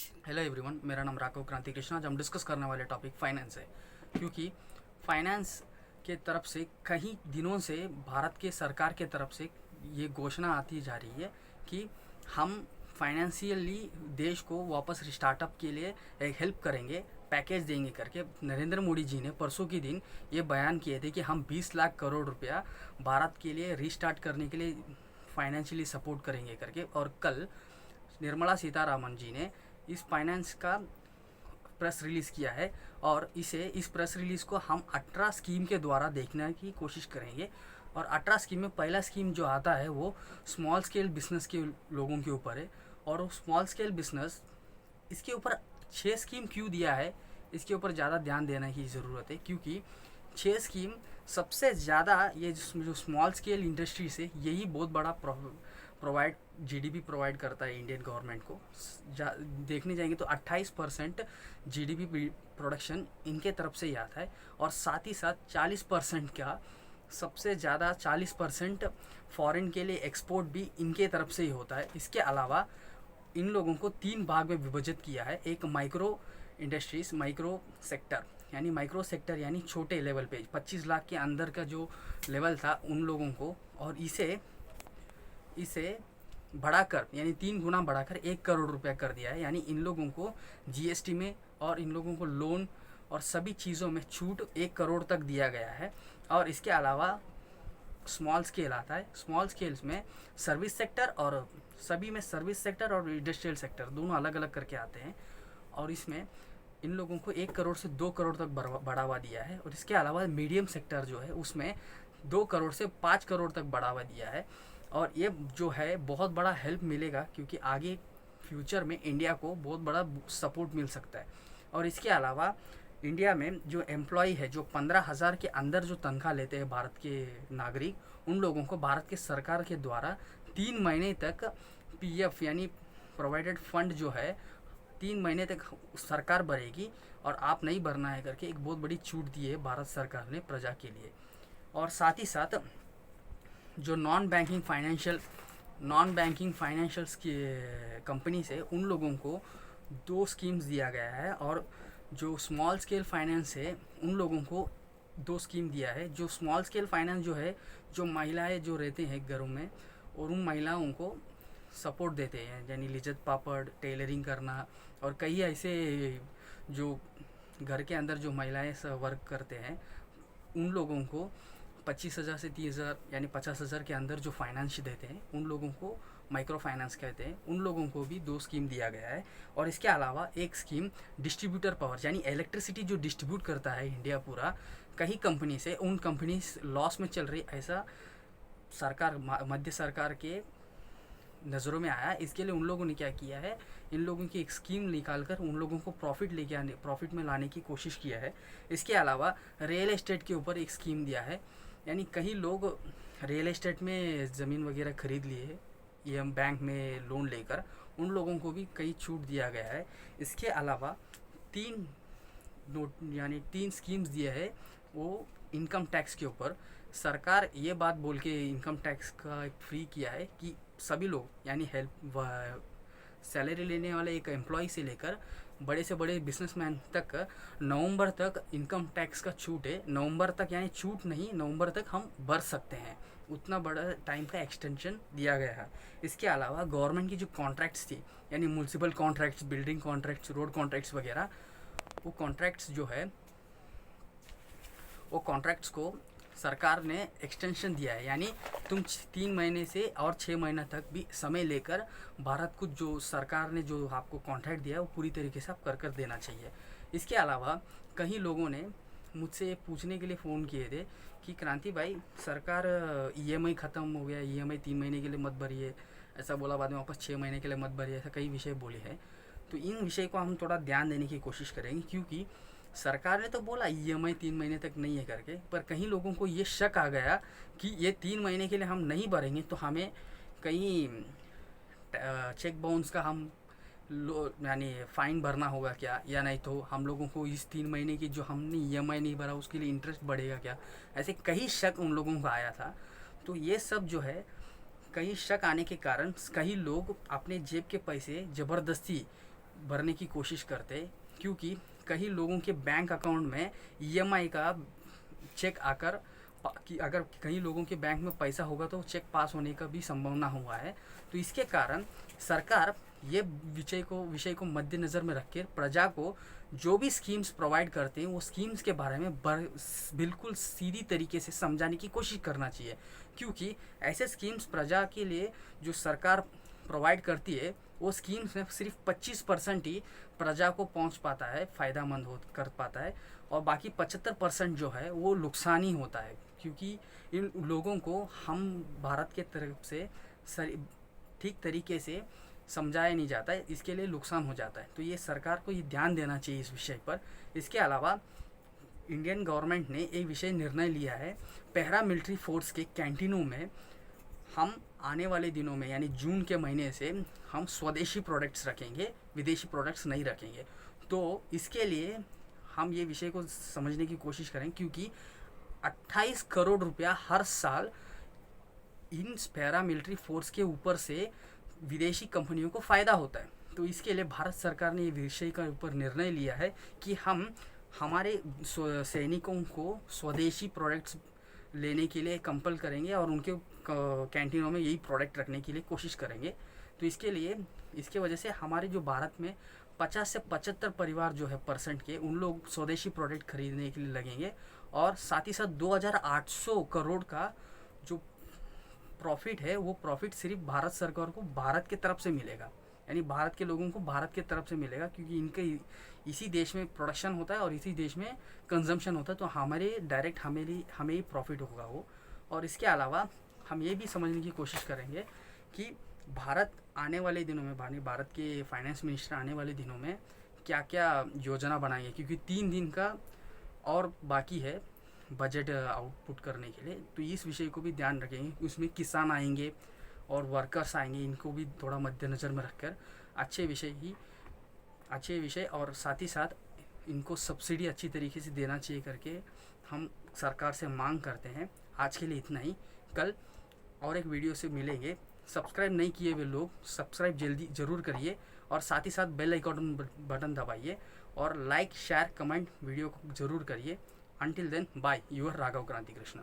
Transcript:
Hello everyone, मेरा नाम राघव क्रांति कृष्णा। आज हम डिस्कस करने वाले टॉपिक फाइनेंस है, क्योंकि फाइनेंस के तरफ से कई दिनों से भारत के सरकार के तरफ से ये घोषणा आती जा रही है कि हम फाइनेंशियली देश को वापस स्टार्टअप के लिए एक हेल्प करेंगे, पैकेज देंगे करके। नरेंद्र मोदी जी ने परसों के दिन ये बयान किए थे कि हम 20 लाख करोड़ रुपया भारत के लिए रीस्टार्ट करने के लिए फाइनेंशियली सपोर्ट करेंगे करके। और कल निर्मला सीतारामन जी ने इस फाइनेंस का प्रेस रिलीज़ किया है, और इस प्रेस रिलीज़ को हम 18 स्कीम के द्वारा देखने की कोशिश करेंगे। और 18 स्कीम में पहला स्कीम जो आता है वो स्मॉल स्केल बिजनेस के लोगों के ऊपर है। और वो स्मॉल स्केल बिजनेस, इसके ऊपर 6 स्कीम क्यों दिया है, इसके ऊपर ज़्यादा ध्यान देने की ज़रूरत है, क्योंकि 6 स्कीम सबसे ज़्यादा ये जो स्मॉल स्केल इंडस्ट्री से यही बहुत बड़ा प्रोवाइड जीडीपी प्रोवाइड करता है इंडियन गवर्नमेंट को। देखने जाएंगे तो 28% जीडीपी प्रोडक्शन इनके तरफ से ही आता है, और साथ ही साथ 40% का, सबसे ज़्यादा 40% फॉरेन के लिए एक्सपोर्ट भी इनके तरफ से ही होता है। इसके अलावा इन लोगों को 3 भाग में विभाजित किया है। एक माइक्रो इंडस्ट्रीज, माइक्रो सेक्टर यानी छोटे लेवल पे 25 लाख के अंदर का जो लेवल था उन लोगों को, और इसे बढ़ाकर यानी 3 गुना बढ़ाकर 1 करोड़ रुपया कर दिया है। यानी इन लोगों को जीएसटी में और इन लोगों को लोन और सभी चीज़ों में छूट 1 करोड़ तक दिया गया है। और इसके अलावा स्मॉल स्केल आता है। स्मॉल स्केल्स में सर्विस सेक्टर, और सभी में सर्विस सेक्टर और इंडस्ट्रियल सेक्टर दोनों अलग अलग करके आते हैं, और इसमें इन लोगों को 1 करोड़ से 2 करोड़ तक बढ़ावा दिया है। और इसके अलावा मीडियम सेक्टर जो है उसमें 2 करोड़ से 5 करोड़ तक बढ़ावा दिया है। और ये जो है बहुत बड़ा हेल्प मिलेगा, क्योंकि आगे फ्यूचर में इंडिया को बहुत बड़ा सपोर्ट मिल सकता है। और इसके अलावा इंडिया में जो एम्प्लॉय है, जो 15,000 के अंदर जो तनख्वाह लेते हैं भारत के नागरिक, उन लोगों को भारत के सरकार के द्वारा 3 महीने तक पीएफ यानी प्रोवाइडेड फंड जो है 3 महीने तक सरकार भरेगी, और आप नहीं भरना है करके एक बहुत बड़ी छूट दी है भारत सरकार ने प्रजा के लिए। और साथ ही साथ जो नॉन बैंकिंग फाइनेंशियल्स की कंपनी से उन लोगों को 2 स्कीम्स दिया गया है। और जो स्मॉल स्केल फाइनेंस है उन लोगों को 2 स्कीम दिया है। जो स्मॉल स्केल फाइनेंस जो है, जो महिलाएं जो रहते हैं घरों में, और उन महिलाओं को सपोर्ट देते हैं, यानी लिज्जत पापड़, टेलरिंग करना, और कई ऐसे जो घर के अंदर जो महिलाएं वर्क करते हैं उन लोगों को 25,000 से 30,000 यानी 50,000 के अंदर जो फाइनेंस देते हैं उन लोगों को माइक्रो फाइनेंस कहते हैं। उन लोगों को भी 2 स्कीम दिया गया है। और इसके अलावा एक स्कीम डिस्ट्रीब्यूटर पावर, यानी इलेक्ट्रिसिटी जो डिस्ट्रीब्यूट करता है इंडिया पूरा कहीं कंपनी से, उन कंपनी लॉस में चल रही, ऐसा सरकार मध्य सरकार के नज़रों में आया। इसके लिए उन लोगों ने क्या किया है, इन लोगों की एक स्कीम निकाल कर उन लोगों को प्रॉफिट में लाने की कोशिश किया है। इसके अलावा रियल एस्टेट के ऊपर एक स्कीम दिया है, यानी कई लोग रियल एस्टेट में ज़मीन वगैरह खरीद लिए है, ये हम बैंक में लोन लेकर, उन लोगों को भी कई छूट दिया गया है। इसके अलावा 3 स्कीम्स दिए है वो इनकम टैक्स के ऊपर। सरकार ये बात बोल के इनकम टैक्स का फ्री किया है कि सभी लोग, यानी सैलरी लेने वाले एक एम्प्लॉय से लेकर बड़े से बड़े बिजनेसमैन तक नवंबर तक इनकम टैक्स का छूट है। नवंबर तक, यानी छूट नहीं, नवंबर तक हम भर सकते हैं, उतना बड़ा टाइम का एक्सटेंशन दिया गया है। इसके अलावा गवर्नमेंट की जो कॉन्ट्रैक्ट्स थी, यानी municipal contracts, building contracts, road contracts वगैरह, वो कॉन्ट्रैक्ट्स को सरकार ने एक्सटेंशन दिया है। यानी तुम 3 महीने से और 6 महीना तक भी समय लेकर भारत को जो सरकार ने जो आपको कॉन्ट्रैक्ट दिया है वो पूरी तरीके से आप कर देना चाहिए। इसके अलावा कई लोगों ने मुझसे पूछने के लिए फ़ोन किए थे कि क्रांति भाई, सरकार ईएमआई ख़त्म हो गया, ईएमआई 3 महीने के लिए मत भरिए, ऐसा बोला, बाद में वापस 6 महीने के लिए मत भरिए, ऐसा कई विषय बोले हैं। तो इन विषय को हम थोड़ा ध्यान देने की कोशिश करेंगे, क्योंकि सरकार ने तो बोला ईएमआई 3 महीने तक नहीं है करके, पर कहीं लोगों को ये शक आ गया कि ये 3 महीने के लिए हम नहीं भरेंगे तो हमें कहीं चेक बाउंस का यानी फ़ाइन भरना होगा क्या, या नहीं तो हम लोगों को इस 3 महीने की जो हमने ईएमआई नहीं भरा उसके लिए इंटरेस्ट बढ़ेगा क्या, ऐसे कई शक उन लोगों को आया था। तो ये सब जो है, कई शक आने के कारण कई लोग अपने जेब के पैसे ज़बरदस्ती भरने की कोशिश करते, क्योंकि कई लोगों के बैंक अकाउंट में ईएमआई का चेक आकर कि अगर कई लोगों के बैंक में पैसा होगा तो चेक पास होने का भी संभावना हुआ है। तो इसके कारण सरकार ये विषय को मद्देनज़र में रख कर प्रजा को जो भी स्कीम्स प्रोवाइड करते हैं वो स्कीम्स के बारे में बिल्कुल सीधी तरीके से समझाने की कोशिश करना चाहिए, क्योंकि ऐसे स्कीम्स प्रजा के लिए जो सरकार प्रोवाइड करती है वो स्कीम्स में सिर्फ 25% ही प्रजा को पहुंच पाता है, फ़ायदा हो कर पाता है, और बाकी 75% जो है वो नुकसान ही होता है, क्योंकि इन लोगों को हम भारत के तरफ से ठीक तरीके से समझाया नहीं जाता है, इसके लिए नुकसान हो जाता है। तो ये सरकार को ये ध्यान देना चाहिए इस विषय पर। इसके अलावा इंडियन गवर्नमेंट ने एक विषय निर्णय लिया है, पैरा मिलिट्री फोर्स के कैंटीनों में हम आने वाले दिनों में यानी जून के महीने से हम स्वदेशी प्रोडक्ट्स रखेंगे, विदेशी प्रोडक्ट्स नहीं रखेंगे। तो इसके लिए हम ये विषय को समझने की कोशिश करें, क्योंकि 28 करोड़ रुपया हर साल इन पैरा मिलिट्री फोर्स के ऊपर से विदेशी कंपनियों को फ़ायदा होता है। तो इसके लिए भारत सरकार ने ये विषय का ऊपर निर्णय लिया है कि हम हमारे सैनिकों को स्वदेशी प्रोडक्ट्स लेने के लिए कंपल करेंगे और उनके कैंटीनों में यही प्रोडक्ट रखने के लिए कोशिश करेंगे। तो इसके वजह से हमारे जो भारत में 50 से 75 परिवार जो है परसेंट के, उन लोग स्वदेशी प्रोडक्ट खरीदने के लिए लगेंगे, और साथ ही साथ 2800 करोड़ का जो प्रॉफिट है वो प्रॉफिट सिर्फ भारत सरकार को भारत के तरफ से मिलेगा, यानी भारत के लोगों को भारत के तरफ से मिलेगा, क्योंकि इनके इसी देश में प्रोडक्शन होता है और इसी देश में कंजम्पशन होता है। तो हमारे डायरेक्ट हमें ही प्रॉफिट होगा वो। और इसके अलावा हम ये भी समझने की कोशिश करेंगे कि भारत आने वाले दिनों में भारत के फाइनेंस मिनिस्टर आने वाले दिनों में क्या क्या योजना बनाएंगे, क्योंकि 3 दिन का और बाकी है बजट आउटपुट करने के लिए। तो इस विषय को भी ध्यान रखेंगे, उसमें किसान आएंगे और वर्कर्स आएंगे, इनको भी थोड़ा मद्देनज़र में रखकर अच्छे विषय और साथ ही साथ इनको सब्सिडी अच्छी तरीके से देना चाहिए करके हम सरकार से मांग करते हैं। आज के लिए इतना ही, कल और एक वीडियो से मिलेंगे। सब्सक्राइब नहीं किए हुए लोग सब्सक्राइब जल्दी ज़रूर करिए, और साथ ही साथ बेल आइकॉन बटन दबाइए, और लाइक शेयर कमेंट वीडियो को ज़रूर करिए। Until then, bye. Your Raghav Kranti Krishna.